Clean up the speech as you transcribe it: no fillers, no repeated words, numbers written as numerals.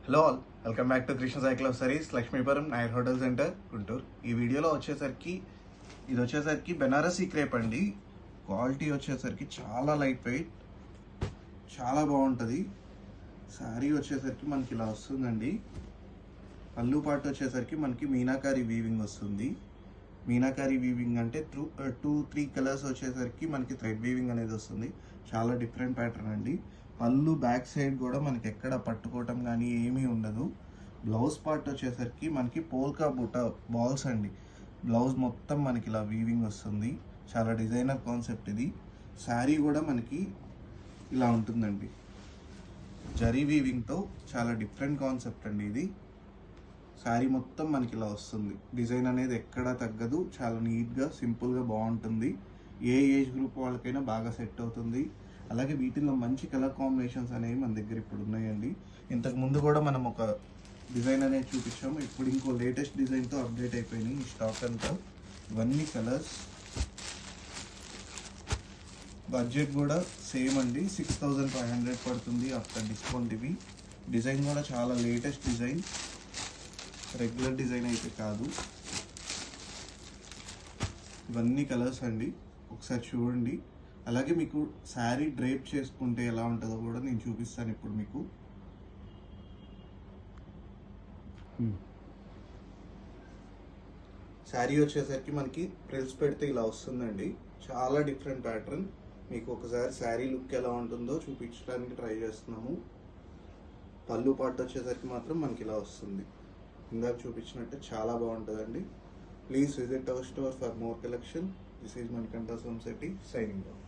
Hello all, welcome back to Krishna cycle of series, Lakshmipuram Nair hotel centre, Guntur. ఈ వీడియోలో ఇది వచ్చేసరికి బెనారసీ క్రేప్ అండి. క్వాలిటీ వచ్చేసరికి చాలా లైట్ వెయిట్, చాలా బాగుంటుంది. శారీ వచ్చేసరికి మనకి ఇలా వస్తుందండి. పళ్ళు పాటు వచ్చేసరికి మనకి మీనాకారి వీవింగ్ వస్తుంది. మీనాకారి వీవింగ్ అంటే 2-3 కలర్స్ వచ్చేసరికి మనకి థ్రెడ్ వీవింగ్ అనేది వస్తుంది. చాలా డిఫరెంట్ ప్యాటర్న్ అండి. పళ్ళు బ్యాక్ సైడ్ కూడా మనకి ఎక్కడ పట్టుకోవటం కానీ ఏమీ ఉండదు. బ్లౌజ్ పార్ట్ వచ్చేసరికి మనకి పోల్కా బుట్ట బాల్స్ అండి. బ్లౌజ్ మొత్తం మనకి ఇలా వీవింగ్ వస్తుంది. చాలా డిజైనర్ కాన్సెప్ట్ ఇది. శారీ కూడా మనకి ఇలా ఉంటుందండి, జరీ వీవింగ్తో. చాలా డిఫరెంట్ కాన్సెప్ట్ అండి ఇది. శారీ మొత్తం మనకి ఇలా వస్తుంది. డిజైన్ అనేది ఎక్కడా తగ్గదు. చాలా నీట్గా సింపుల్గా బాగుంటుంది. ఏ ఏజ్ గ్రూప్ వాళ్ళకైనా బాగా సెట్ అవుతుంది. అలాగే వీటిల్లో మంచి కలర్ కాంబినేషన్స్ అనేవి మన దగ్గర ఇప్పుడు ఉన్నాయండి. ఇంతకు ముందు కూడా మనం ఒక డిజైన్ అనేది చూపించాము. ఇప్పుడు ఇంకో లేటెస్ట్ డిజైన్తో అప్డేట్ అయిపోయినాయి ఈ స్టాక్ అంతా. ఇవన్నీ కలర్స్. బడ్జెట్ కూడా సేమ్ అండి, 6500 పడుతుంది ఆఫ్టర్ డిస్కౌంట్. ఇవి డిజైన్ కూడా చాలా లేటెస్ట్ డిజైన్, రెగ్యులర్ డిజైన్ అయితే కాదు. ఇవన్నీ కలర్స్ అండి, ఒకసారి చూడండి. అలాగే మీకు శారీ డ్రేప్ చేసుకుంటే ఎలా ఉంటుందో కూడా నేను చూపిస్తాను ఇప్పుడు మీకు. శారీ వచ్చేసరికి మనకి ప్రిల్స్ పెడితే ఇలా వస్తుందండి. చాలా డిఫరెంట్ ప్యాటర్న్. మీకు ఒకసారి శారీ లుక్ ఎలా ఉంటుందో చూపించడానికి ట్రై చేస్తున్నాము. పళ్ళు పాటు వచ్చేసరికి మాత్రం మనకి ఇలా వస్తుంది. ఇందాక చూపించినట్టే చాలా బాగుంటుందండి. Please visit our store for more collection. This is Manikanta Somasetty, signing off.